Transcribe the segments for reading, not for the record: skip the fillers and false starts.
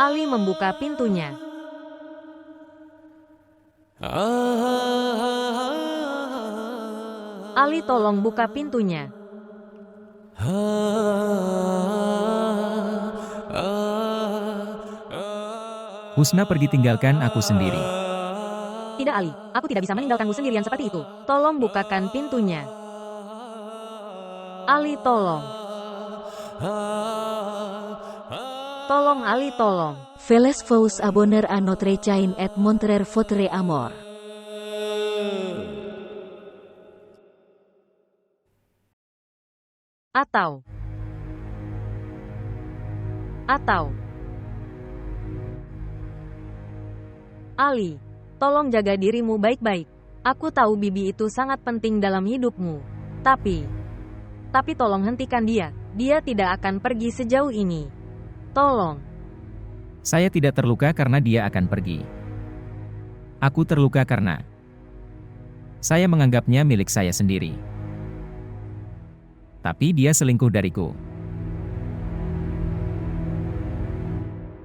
Ali membuka pintunya. Ali, tolong buka pintunya. Husna pergi tinggalkan aku sendiri. Tidak, Ali. Aku tidak bisa meninggalkanmu sendirian seperti itu. Tolong bukakan pintunya. Ali, tolong. Tolong, Ali, tolong. Faites vous abonner à notre chaîne et montrer votre amour. Atau. Ali, tolong jaga dirimu baik-baik. Aku tahu Bibi itu sangat penting dalam hidupmu. Tapi tolong hentikan dia. Dia tidak akan pergi sejauh ini. Tolong. Saya tidak terluka karena dia akan pergi. Aku terluka karena saya menganggapnya milik saya sendiri. Tapi dia selingkuh dariku.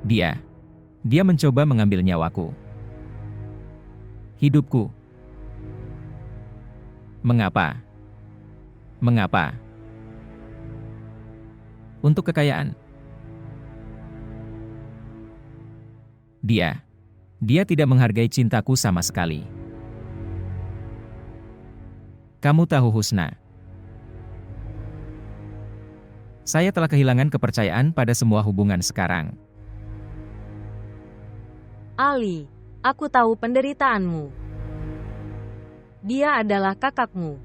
Dia mencoba mengambil nyawaku. Hidupku. Mengapa? Untuk kekayaan. Dia tidak menghargai cintaku sama sekali. Kamu tahu, Husna, saya telah kehilangan kepercayaan pada semua hubungan sekarang. Ali, aku tahu penderitaanmu. Dia adalah kakakmu.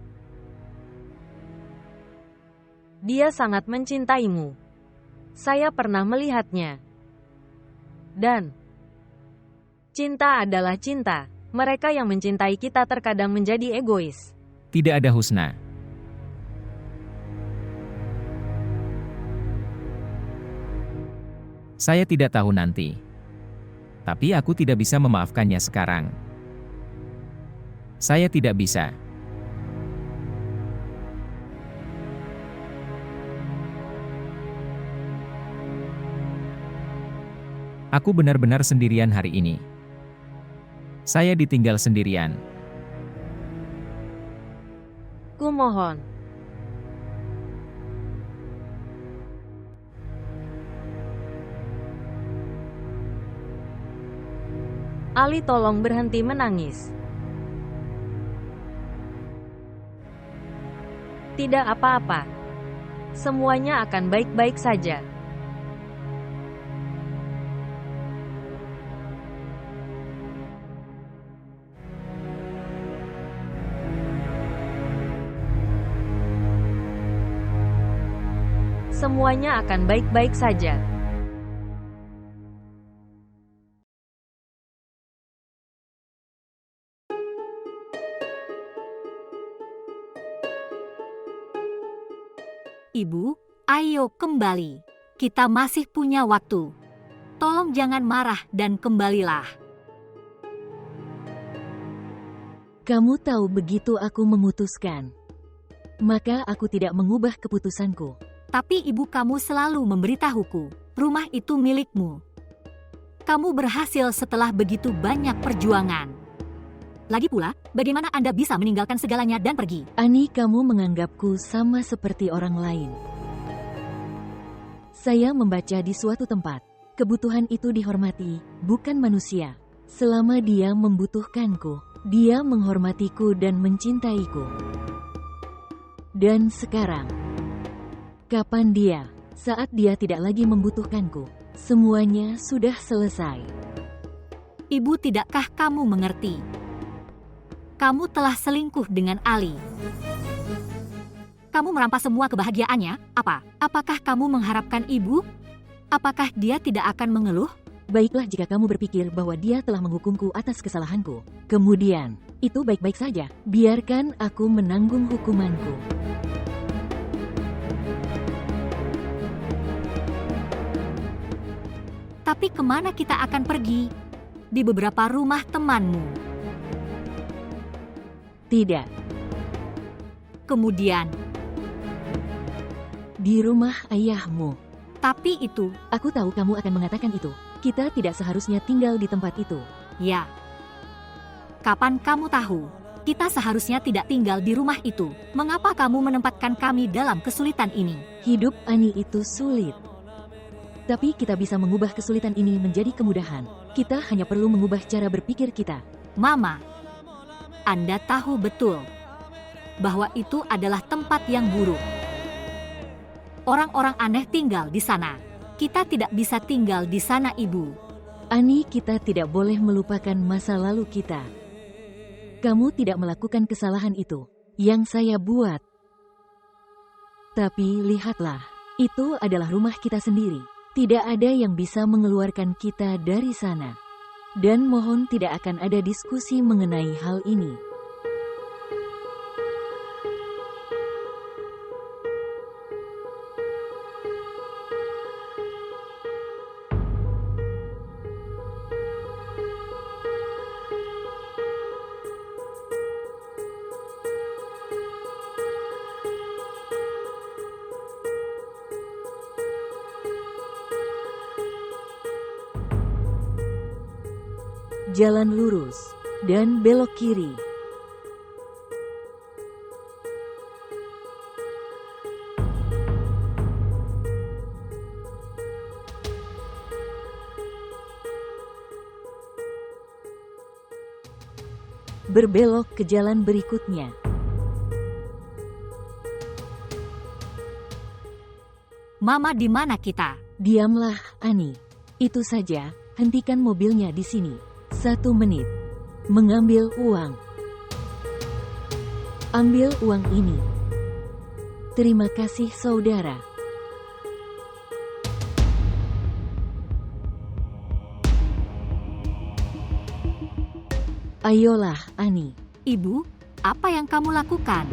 Dia sangat mencintaimu. Saya pernah melihatnya. Dan cinta adalah cinta. Mereka yang mencintai kita terkadang menjadi egois. Tidak ada, Husna. Saya tidak tahu nanti. Tapi aku tidak bisa memaafkannya sekarang. Saya tidak bisa. Aku benar-benar sendirian hari ini. Saya ditinggal sendirian. Kumohon. Ali, tolong berhenti menangis. Tidak apa-apa. Semuanya akan baik-baik saja. Semuanya akan baik-baik saja. Ibu, ayo kembali. Kita masih punya waktu. Tolong jangan marah dan kembalilah. Kamu tahu begitu aku memutuskan, maka aku tidak mengubah keputusanku. Tapi ibu kamu selalu memberitahuku, rumah itu milikmu. Kamu berhasil setelah begitu banyak perjuangan. Lagi pula, bagaimana Anda bisa meninggalkan segalanya dan pergi? Ani, kamu menganggapku sama seperti orang lain. Saya membaca di suatu tempat, kebutuhan itu dihormati, bukan manusia. Selama dia membutuhkanku, dia menghormatiku dan mencintaiku. Dan sekarang, kapan dia, saat dia tidak lagi membutuhkanku, semuanya sudah selesai. Ibu, tidakkah kamu mengerti? Kamu telah selingkuh dengan Ali. Kamu merampas semua kebahagiaannya? Apa? Apakah kamu mengharapkan ibu? Apakah dia tidak akan mengeluh? Baiklah jika kamu berpikir bahwa dia telah menghukumku atas kesalahanku. Kemudian, itu baik-baik saja. Biarkan aku menanggung hukumanku. Tapi kemana kita akan pergi? Di beberapa rumah temanmu. Tidak, Kemudian, di rumah ayahmu. tapi itu, Aku tahu kamu akan mengatakan itu. Kita tidak seharusnya tinggal di tempat itu. ya. Kapan kamu tahu? Kita seharusnya tidak tinggal di rumah itu. Mengapa kamu menempatkan kami dalam kesulitan ini? Hidup Ani itu sulit. Tapi kita bisa mengubah kesulitan ini menjadi kemudahan. Kita hanya perlu mengubah cara berpikir kita. Mama, Anda tahu betul bahwa itu adalah tempat yang buruk. Orang-orang aneh tinggal di sana. Kita tidak bisa tinggal di sana, Ibu. Ani, kita tidak boleh melupakan masa lalu kita. Kamu tidak melakukan kesalahan itu yang saya buat. Tapi lihatlah, itu adalah rumah kita sendiri. Tidak ada yang bisa mengeluarkan kita dari sana. Dan mohon tidak akan ada diskusi mengenai hal ini. Jalan lurus dan belok kiri. Berbelok ke jalan berikutnya. Mama, di mana kita? Diamlah, Ani. Itu saja, hentikan mobilnya di sini. 1 menit. Mengambil uang. Ambil uang ini. Terima kasih, saudara. Ayolah, Ani. Ibu, apa yang kamu lakukan?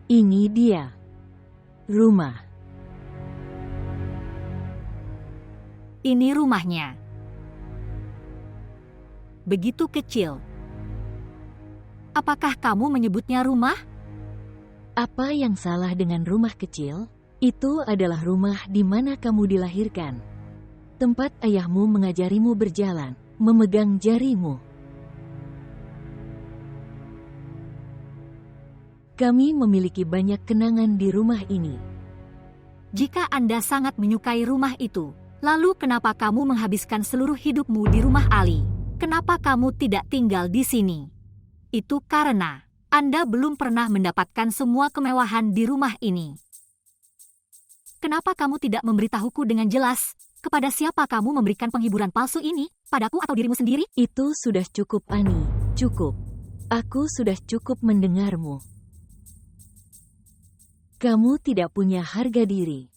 Ini dia. Rumah. Ini rumahnya. Begitu kecil. Apakah kamu menyebutnya rumah? Apa yang salah dengan rumah kecil? Itu adalah rumah di mana kamu dilahirkan. Tempat ayahmu mengajarimu berjalan, memegang jarimu. Kami memiliki banyak kenangan di rumah ini. Jika Anda sangat menyukai rumah itu, lalu kenapa kamu menghabiskan seluruh hidupmu di rumah Ali? Kenapa kamu tidak tinggal di sini? Itu karena Anda belum pernah mendapatkan semua kemewahan di rumah ini. Kenapa kamu tidak memberitahuku dengan jelas? Kepada siapa kamu memberikan penghiburan palsu ini? Padaku atau dirimu sendiri? Itu sudah cukup, Ani. Cukup. Aku sudah cukup mendengarmu. Kamu tidak punya harga diri.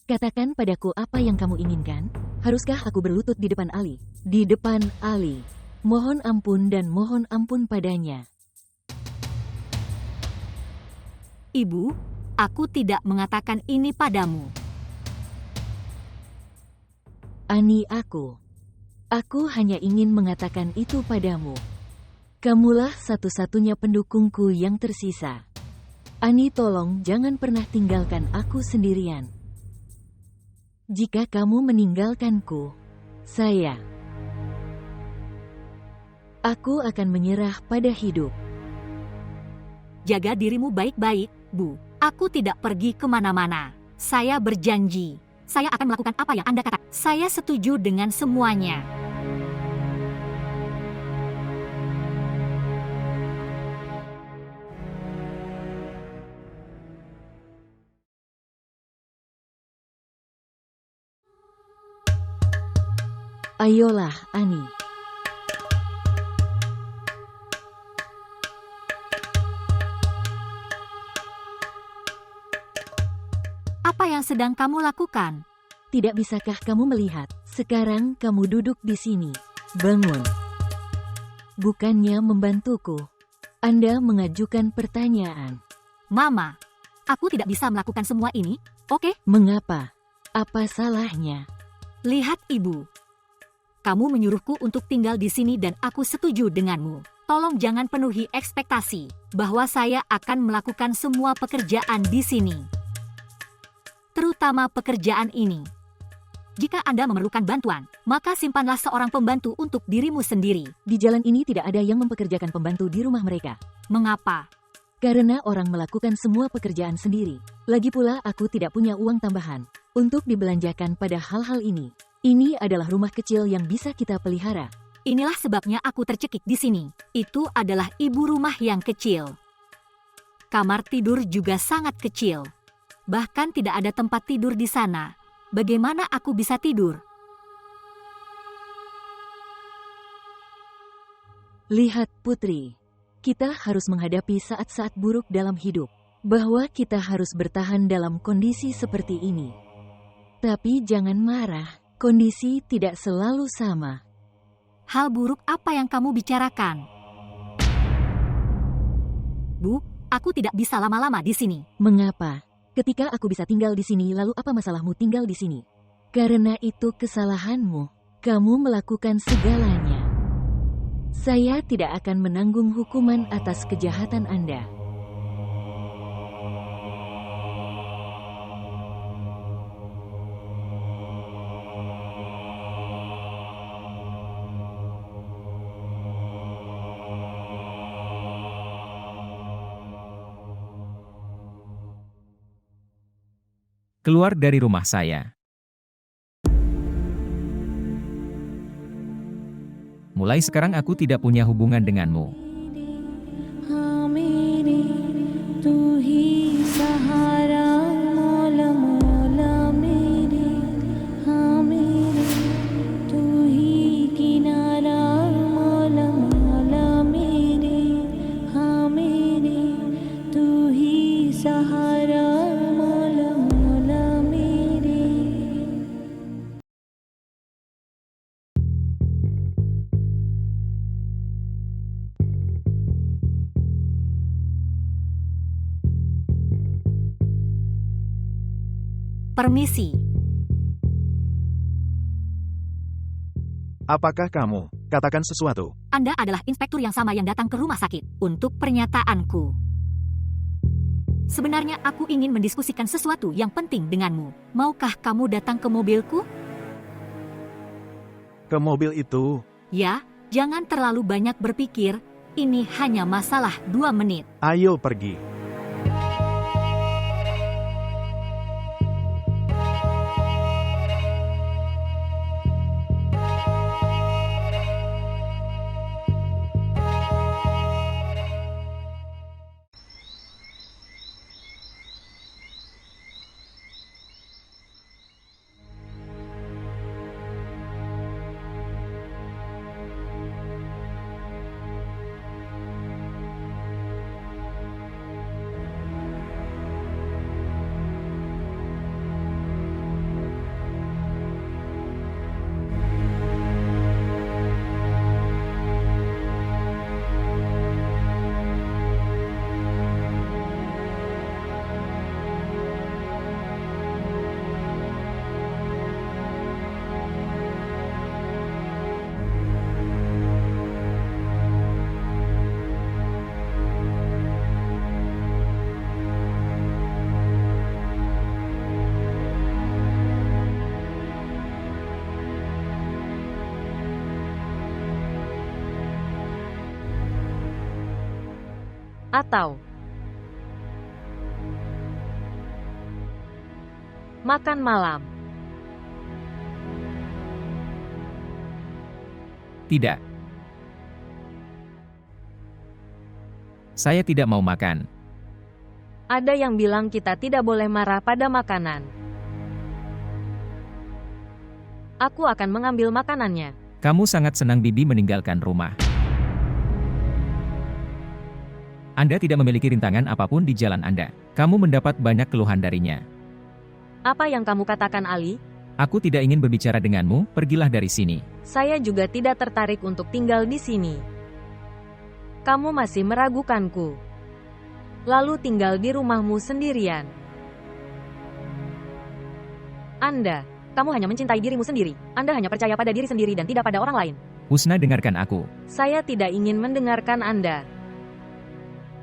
Katakan padaku apa yang kamu inginkan. Haruskah aku berlutut di depan Ali? Di depan Ali. Mohon ampun dan mohon ampun padanya. Ibu, aku tidak mengatakan ini padamu. Ani, aku hanya ingin mengatakan itu padamu. Kamulah satu-satunya pendukungku yang tersisa. Ani, tolong jangan pernah tinggalkan aku sendirian. Jika kamu meninggalkanku, aku akan menyerah pada hidup. Jaga dirimu baik-baik, Bu. Aku tidak pergi kemana-mana. Saya berjanji. Saya akan melakukan apa yang Anda katakan. Saya setuju dengan semuanya. Ayolah, Ani. Apa yang sedang kamu lakukan? Tidak bisakah kamu melihat? Sekarang kamu duduk di sini. Bangun. Bukannya membantuku. Anda mengajukan pertanyaan. Mama, aku tidak bisa melakukan semua ini, oke? Mengapa? Apa salahnya? Lihat, Ibu. Kamu menyuruhku untuk tinggal di sini dan aku setuju denganmu. Tolong jangan penuhi ekspektasi bahwa saya akan melakukan semua pekerjaan di sini. Terutama pekerjaan ini. Jika Anda memerlukan bantuan, maka simpanlah seorang pembantu untuk dirimu sendiri. Di jalan ini tidak ada yang mempekerjakan pembantu di rumah mereka. Mengapa? Karena orang melakukan semua pekerjaan sendiri. Lagi pula aku tidak punya uang tambahan untuk dibelanjakan pada hal-hal ini. Ini adalah rumah kecil yang bisa kita pelihara. Inilah sebabnya aku tercekik di sini. Itu adalah ibu rumah yang kecil. Kamar tidur juga sangat kecil. Bahkan tidak ada tempat tidur di sana. Bagaimana aku bisa tidur? Lihat, Putri. Kita harus menghadapi saat-saat buruk dalam hidup. Bahwa kita harus bertahan dalam kondisi seperti ini. Tapi jangan marah. Kondisi tidak selalu sama. Hal buruk apa yang kamu bicarakan? Bu, aku tidak bisa lama-lama di sini. Mengapa? Ketika aku bisa tinggal di sini, lalu apa masalahmu tinggal di sini? Karena itu kesalahanmu. Kamu melakukan segalanya. Saya tidak akan menanggung hukuman atas kejahatan Anda. Keluar dari rumah saya. Mulai sekarang aku tidak punya hubungan denganmu. Permisi. Apakah kamu? Katakan sesuatu. Anda adalah inspektur yang sama yang datang ke rumah sakit untuk pernyataanku. Sebenarnya aku ingin mendiskusikan sesuatu yang penting denganmu. Maukah kamu datang ke mobilku? Ke mobil itu. Ya, jangan terlalu banyak berpikir. Ini hanya masalah 2 menit. Ayo pergi. Atau makan malam. Tidak. Saya tidak mau makan. Ada yang bilang kita tidak boleh marah pada makanan. Aku akan mengambil makanannya. Kamu sangat senang Bibi meninggalkan rumah. Anda tidak memiliki rintangan apapun di jalan Anda. Kamu mendapat banyak keluhan darinya. Apa yang kamu katakan, Ali? Aku tidak ingin berbicara denganmu, pergilah dari sini. Saya juga tidak tertarik untuk tinggal di sini. Kamu masih meragukanku. Lalu tinggal di rumahmu sendirian. Kamu hanya mencintai dirimu sendiri. Anda hanya percaya pada diri sendiri dan tidak pada orang lain. Husna, dengarkan aku. Saya tidak ingin mendengarkan Anda.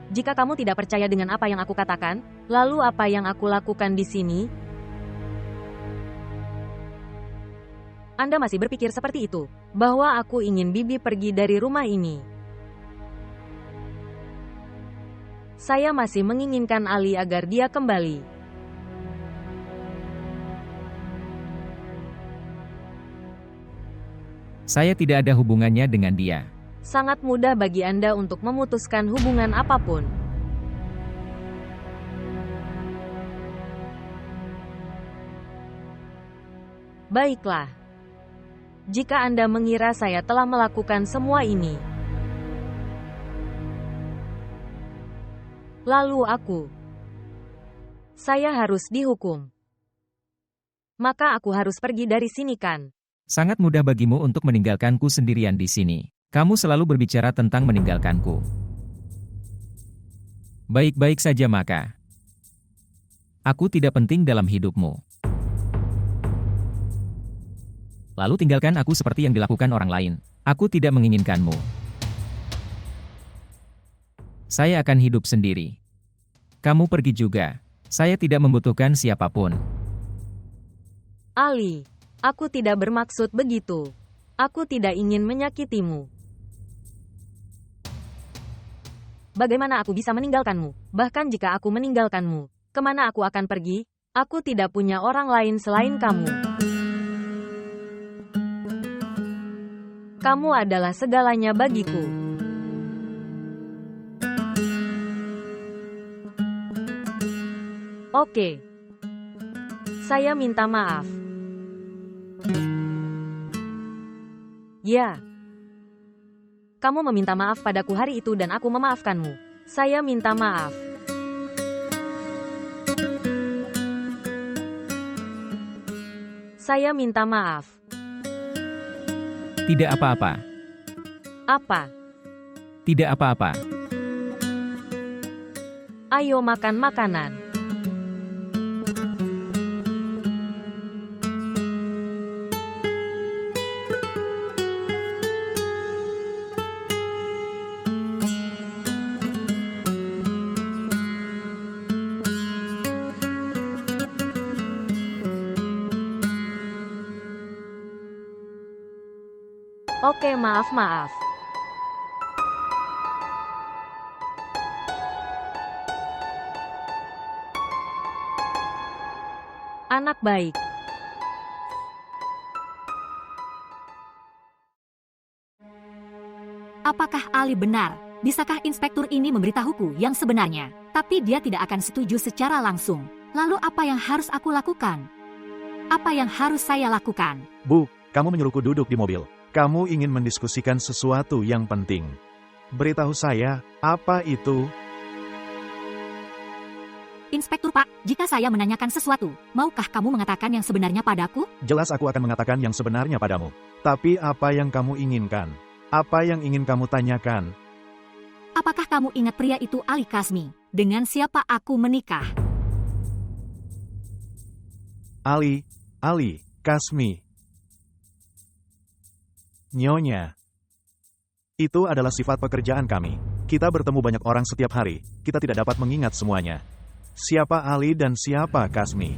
Jika kamu tidak percaya dengan apa yang aku katakan, lalu apa yang aku lakukan di sini? Anda masih berpikir seperti itu, bahwa aku ingin Bibi pergi dari rumah ini. Saya masih menginginkan Ali agar dia kembali. Saya tidak ada hubungannya dengan dia. Sangat mudah bagi Anda untuk memutuskan hubungan apapun. Baiklah. Jika Anda mengira saya telah melakukan semua ini, lalu saya harus dihukum. Maka aku harus pergi dari sini, kan? Sangat mudah bagimu untuk meninggalkanku sendirian di sini. Kamu selalu berbicara tentang meninggalkanku. Baik-baik saja maka. Aku tidak penting dalam hidupmu. Lalu tinggalkan aku seperti yang dilakukan orang lain. Aku tidak menginginkanmu. Saya akan hidup sendiri. Kamu pergi juga. Saya tidak membutuhkan siapapun. Ali, aku tidak bermaksud begitu. Aku tidak ingin menyakitimu. Bagaimana aku bisa meninggalkanmu? Bahkan jika aku meninggalkanmu, kemana aku akan pergi? Aku tidak punya orang lain selain kamu. Kamu adalah segalanya bagiku. Oke. Saya minta maaf. Ya. Kamu meminta maaf padaku hari itu dan aku memaafkanmu. Saya minta maaf. Saya minta maaf. Tidak apa-apa. Apa? Tidak apa-apa. Ayo makan makanan. Oke, maaf. Anak baik. Apakah Ali benar? Bisakah inspektur ini memberitahuku yang sebenarnya? Tapi dia tidak akan setuju secara langsung. Lalu apa yang harus aku lakukan? Apa yang harus saya lakukan? Bu, kamu menyuruhku duduk di mobil. Kamu ingin mendiskusikan sesuatu yang penting. Beritahu saya, apa itu? Inspektur Pak, jika saya menanyakan sesuatu, maukah kamu mengatakan yang sebenarnya padaku? Jelas aku akan mengatakan yang sebenarnya padamu. Tapi apa yang kamu inginkan? Apa yang ingin kamu tanyakan? Apakah kamu ingat pria itu Ali Kazmi? Dengan siapa aku menikah? Ali Kazmi. Nyonya. Itu adalah sifat pekerjaan kami. Kita bertemu banyak orang setiap hari. Kita tidak dapat mengingat semuanya. Siapa Ali dan siapa Kazmi?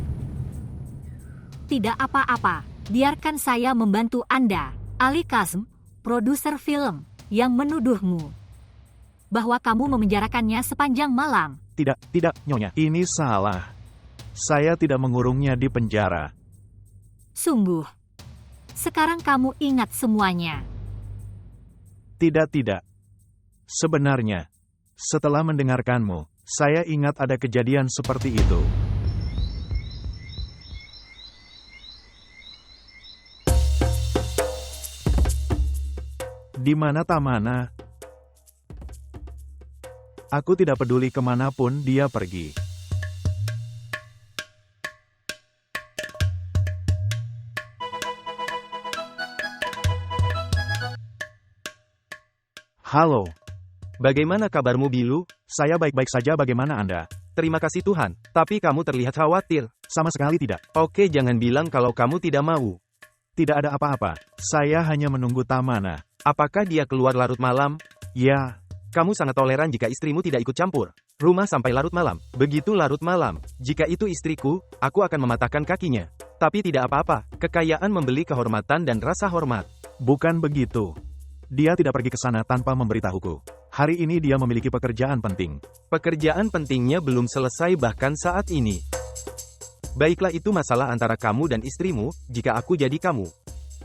Tidak apa-apa. Biarkan saya membantu Anda. Ali Kazm, produser film, yang menuduhmu bahwa kamu memenjarakannya sepanjang malam. Tidak, Nyonya. Ini salah. Saya tidak mengurungnya di penjara. Sungguh. Sekarang kamu ingat semuanya. Tidak. Sebenarnya, setelah mendengarkanmu, saya ingat ada kejadian seperti itu. Di mana Tamana? Aku tidak peduli kemanapun dia pergi. Halo. Bagaimana kabarmu, Bilu? Saya baik-baik saja, bagaimana Anda? Terima kasih Tuhan, tapi kamu terlihat khawatir. Sama sekali tidak. Oke, jangan bilang kalau kamu tidak mau. Tidak ada apa-apa. Saya hanya menunggu Tamana. Apakah dia keluar larut malam? Ya. Kamu sangat toleran jika istrimu tidak ikut campur rumah sampai larut malam. Begitu larut malam, jika itu istriku, aku akan mematahkan kakinya. Tapi tidak apa-apa, kekayaan membeli kehormatan dan rasa hormat. Bukan begitu. Dia tidak pergi ke sana tanpa memberitahuku. Hari ini dia memiliki pekerjaan penting. Pekerjaan pentingnya belum selesai bahkan saat ini. Baiklah, itu masalah antara kamu dan istrimu, jika aku jadi kamu.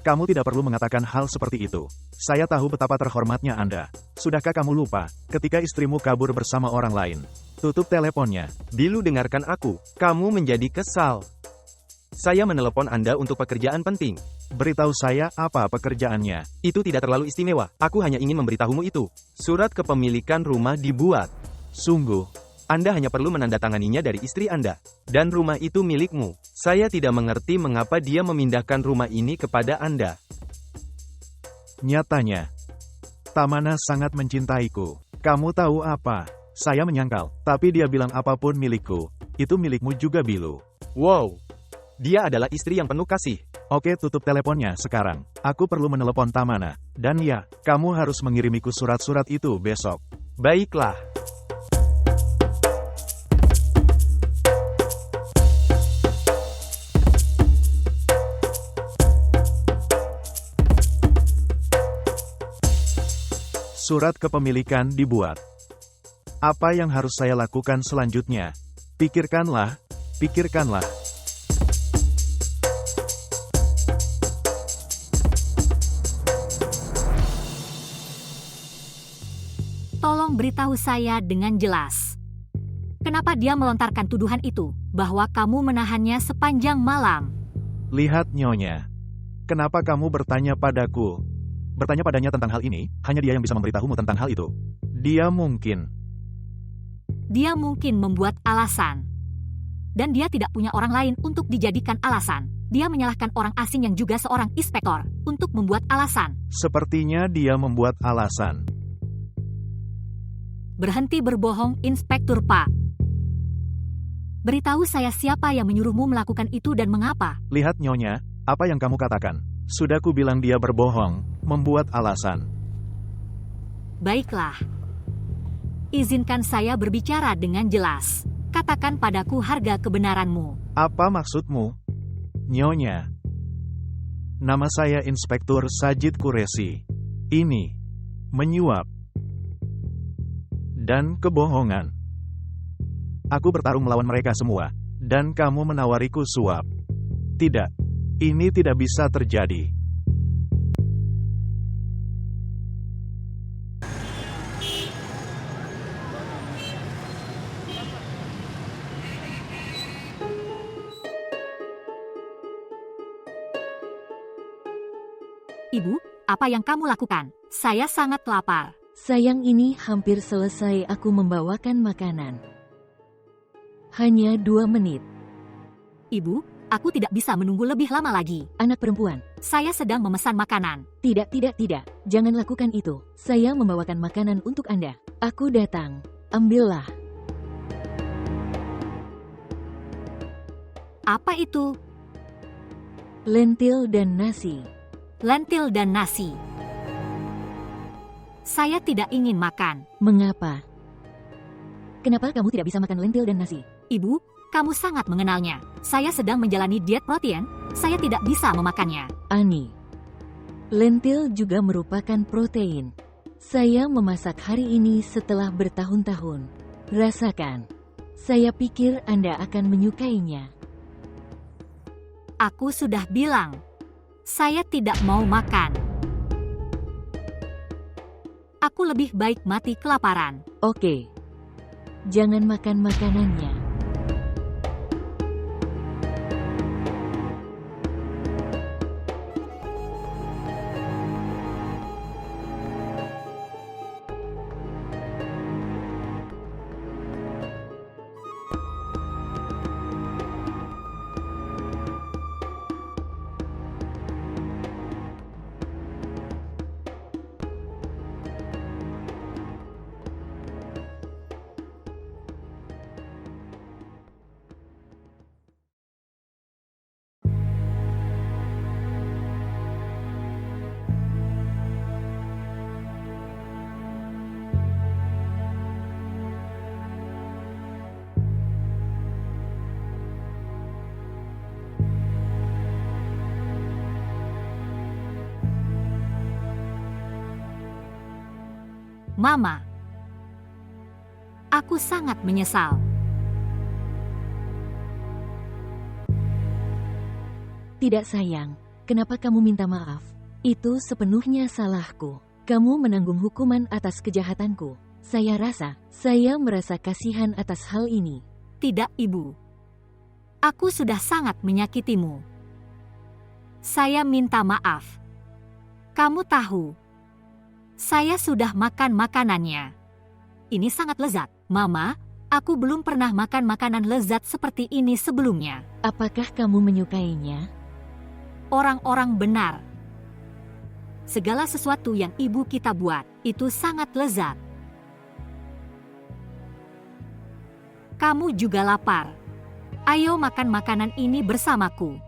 Kamu tidak perlu mengatakan hal seperti itu. Saya tahu betapa terhormatnya Anda. Sudahkah kamu lupa, ketika istrimu kabur bersama orang lain? Tutup teleponnya. Bilu, dengarkan aku. Kamu menjadi kesal. Saya menelepon Anda untuk pekerjaan penting. Beritahu saya apa pekerjaannya. Itu tidak terlalu istimewa. Aku hanya ingin memberitahumu itu. Surat kepemilikan rumah dibuat. Sungguh. Anda hanya perlu menandatanganinya dari istri Anda. Dan rumah itu milikmu. Saya tidak mengerti mengapa dia memindahkan rumah ini kepada Anda. Nyatanya, Tamana sangat mencintaiku. Kamu tahu apa? Saya menyangkal, tapi dia bilang apapun milikku. Itu milikmu juga, Bilu. Wow. Dia adalah istri yang penuh kasih. Oke, tutup teleponnya sekarang. Aku perlu menelepon Tamana. Dan ya, kamu harus mengirimiku surat-surat itu besok. Baiklah. Surat kepemilikan dibuat. Apa yang harus saya lakukan selanjutnya? Pikirkanlah. Tolong beritahu saya dengan jelas. Kenapa dia melontarkan tuduhan itu, bahwa kamu menahannya sepanjang malam? Lihat, Nyonya. Kenapa kamu bertanya padaku? Bertanya padanya tentang hal ini, hanya dia yang bisa memberitahumu tentang hal itu. Dia mungkin membuat alasan. Dan dia tidak punya orang lain untuk dijadikan alasan. Dia menyalahkan orang asing yang juga seorang inspektor, untuk membuat alasan. Sepertinya dia membuat alasan. Berhenti berbohong, Inspektur Pak. Beritahu saya siapa yang menyuruhmu melakukan itu dan mengapa. Lihat, Nyonya, apa yang kamu katakan. Sudah ku bilang dia berbohong, membuat alasan. Baiklah. Izinkan saya berbicara dengan jelas. Katakan padaku harga kebenaranmu. Apa maksudmu, Nyonya? Nama saya Inspektur Sajid Quraishi. Ini menyuap dan kebohongan. Aku bertarung melawan mereka semua, dan kamu menawariku suap. Tidak, ini tidak bisa terjadi. Ibu, apa yang kamu lakukan? Saya sangat lapar. Sayang, ini hampir selesai. Aku membawakan makanan. Hanya 2 menit. Ibu, aku tidak bisa menunggu lebih lama lagi. Anak perempuan, Saya sedang memesan makanan. tidak. Jangan lakukan itu. Saya membawakan makanan untuk Anda. Aku datang. Ambillah. Apa itu? Lentil dan nasi. Lentil dan nasi. Saya tidak ingin makan. Mengapa? Kenapa kamu tidak bisa makan lentil dan nasi? Ibu, kamu sangat mengenalnya. Saya sedang menjalani diet protein. Saya tidak bisa memakannya. Ani, lentil juga merupakan protein. Saya memasak hari ini setelah bertahun-tahun. Rasakan. Saya pikir Anda akan menyukainya. Aku sudah bilang, saya tidak mau makan. Aku lebih baik mati kelaparan. Oke. Jangan makan makanannya. Mama, aku sangat menyesal. Tidak, sayang. Kenapa kamu minta maaf? Itu sepenuhnya salahku. Kamu menanggung hukuman atas kejahatanku. Saya merasa kasihan atas hal ini. Tidak, Ibu. Aku sudah sangat menyakitimu. Saya minta maaf. Kamu tahu, saya sudah makan makanannya. Ini sangat lezat. Mama, aku belum pernah makan makanan lezat seperti ini sebelumnya. Apakah kamu menyukainya? Orang-orang benar. Segala sesuatu yang ibu kita buat, itu sangat lezat. Kamu juga lapar. Ayo makan makanan ini bersamaku.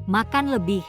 Makan lebih.